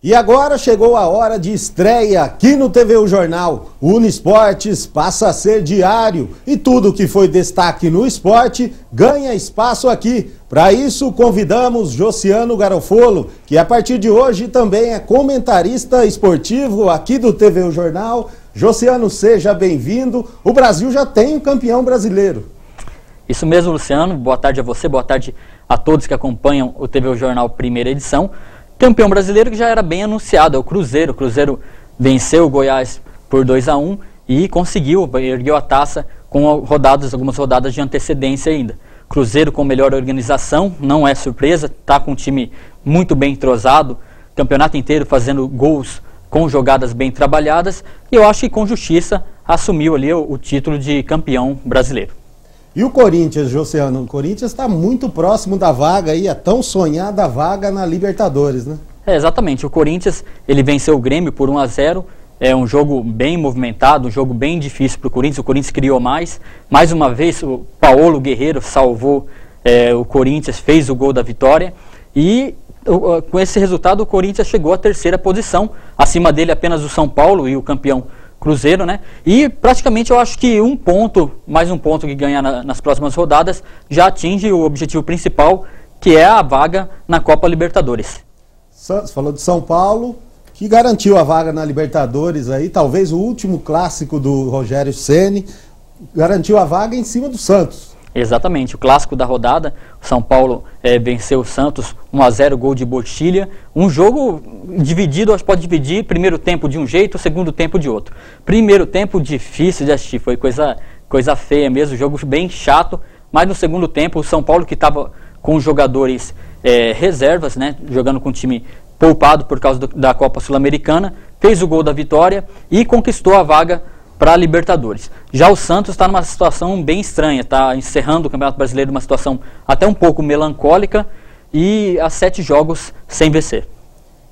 E agora chegou a hora de estreia aqui no TVU Jornal. O Uniesportes passa a ser diário e tudo que foi destaque no esporte ganha espaço aqui. Para isso, convidamos Josiano Garofolo, que a partir de hoje também é comentarista esportivo aqui do TVU Jornal. Josiano, seja bem-vindo. O Brasil já tem um campeão brasileiro. Isso mesmo, Luciano. Boa tarde a você, boa tarde a todos que acompanham o TVU Jornal primeira edição. Campeão brasileiro que já era bem anunciado, é o Cruzeiro. O Cruzeiro venceu o Goiás por 2-1 e conseguiu, ergueu a taça com algumas rodadas de antecedência ainda. Cruzeiro com melhor organização, não é surpresa, está com um time muito bem entrosado, campeonato inteiro fazendo gols com jogadas bem trabalhadas, e eu acho que com justiça assumiu ali o título de campeão brasileiro. E o Corinthians, Josiano? O Corinthians está muito próximo da vaga aí, a tão sonhada vaga na Libertadores, né? Exatamente. O Corinthians, ele venceu o Grêmio por 1-0. É um jogo bem movimentado, um jogo bem difícil para o Corinthians. O Corinthians criou mais. Mais uma vez, o Paulo Guerreiro salvou o Corinthians, fez o gol da vitória. E com esse resultado, o Corinthians chegou à terceira posição. Acima dele apenas o São Paulo e o campeão Cruzeiro, né? E praticamente eu acho que mais um ponto que ganhar nas próximas rodadas já atinge o objetivo principal, que é a vaga na Copa Libertadores. Santos falou de São Paulo, que garantiu a vaga na Libertadores aí, talvez o último clássico do Rogério Ceni, garantiu a vaga em cima do Santos. Exatamente, o clássico da rodada, o São Paulo venceu o Santos 1-0, gol de Bostilha, um jogo dividido, acho que pode dividir, primeiro tempo de um jeito, segundo tempo de outro. Primeiro tempo difícil de assistir, foi coisa feia mesmo, jogo bem chato, mas no segundo tempo o São Paulo, que estava com jogadores reservas, né, jogando com o time poupado por causa da Copa Sul-Americana, fez o gol da vitória e conquistou a vaga para a Libertadores. Já o Santos está numa situação bem estranha, está encerrando o Campeonato Brasileiro numa situação até um pouco melancólica e há 7 jogos sem vencer.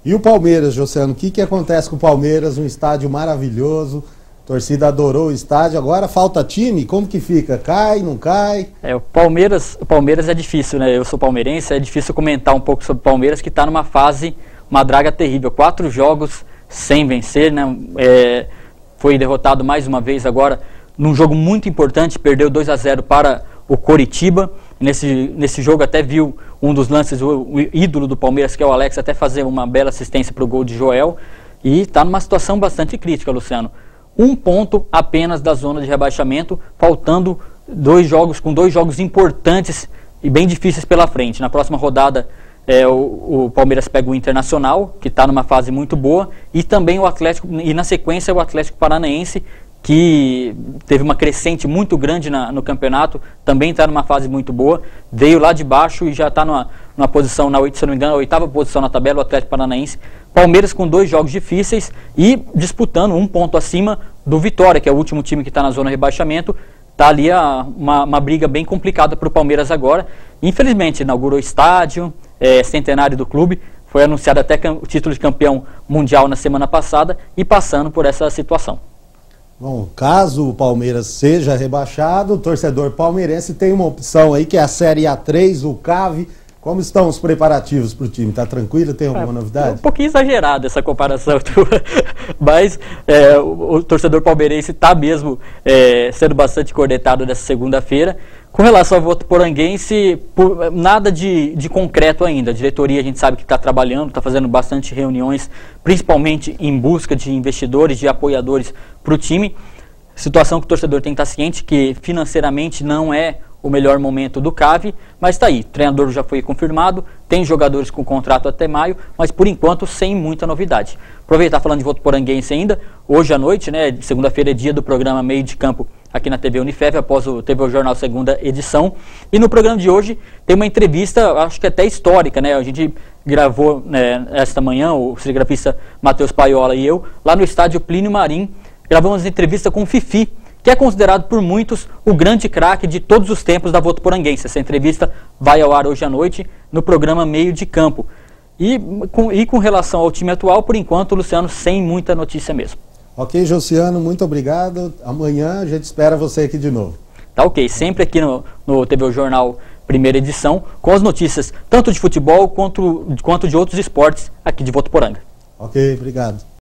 E o Palmeiras, Josiano, o que acontece com o Palmeiras? Um estádio maravilhoso, a torcida adorou o estádio, agora falta time, como que fica? Cai, não cai? O Palmeiras é difícil, né? Eu sou palmeirense, é difícil comentar um pouco sobre o Palmeiras, que está numa fase, uma draga terrível, 4 jogos sem vencer, né? Foi derrotado mais uma vez agora num jogo muito importante, perdeu 2-0 para o Coritiba. Nesse jogo até viu um dos lances, o ídolo do Palmeiras, que é o Alex, até fazer uma bela assistência para o gol de Joel. E está numa situação bastante crítica, Luciano. 1 ponto apenas da zona de rebaixamento, faltando 2 jogos importantes e bem difíceis pela frente. Na próxima rodada, o Palmeiras pega o Internacional, que está numa fase muito boa, e também o Atlético, e na sequência o Atlético Paranaense, que teve uma crescente muito grande no campeonato, também está numa fase muito boa, veio lá de baixo e já está numa posição, se não me engano, a 8ª posição na tabela, o Atlético Paranaense. Palmeiras com 2 jogos difíceis e disputando 1 ponto acima do Vitória, que é o último time que está na zona de rebaixamento. Está ali uma briga bem complicada para o Palmeiras agora. Infelizmente, inaugurou estádio, centenário do clube, foi anunciado até o título de campeão mundial na semana passada e passando por essa situação. Bom, caso o Palmeiras seja rebaixado, o torcedor palmeirense tem uma opção aí que é a Série A3, o CAV. Como estão os preparativos para o time? Está tranquilo? Tem alguma novidade? É um pouquinho exagerada essa comparação, mas o torcedor palmeirense está mesmo sendo bastante cornetado nessa segunda-feira. Com relação ao Votuporanguense, nada de concreto ainda. A diretoria, a gente sabe que está trabalhando, está fazendo bastante reuniões, principalmente em busca de investidores, de apoiadores para o time. Situação que o torcedor tem que estar ciente que financeiramente não é o melhor momento do CAV, mas está aí. O treinador já foi confirmado, tem jogadores com contrato até maio, mas por enquanto sem muita novidade. Aproveitar falando de Votuporanguense ainda, hoje à noite, né, segunda-feira é dia do programa Meio de Campo aqui na TV Unifev, após o TV Jornal segunda edição. E no programa de hoje tem uma entrevista, acho que até histórica, né? A gente gravou esta manhã, o cinegrafista Matheus Paiola e eu, lá no estádio Plínio Marim, gravamos uma entrevista com o Fifi, que é considerado por muitos o grande craque de todos os tempos da Votuporanguense. Essa entrevista vai ao ar hoje à noite no programa Meio de Campo. E com relação ao time atual, por enquanto, Luciano, sem muita notícia mesmo. Ok, Josiano, muito obrigado. Amanhã a gente espera você aqui de novo. Tá ok, sempre aqui no TV Jornal primeira edição, com as notícias tanto de futebol quanto de outros esportes aqui de Votuporanga. Ok, obrigado.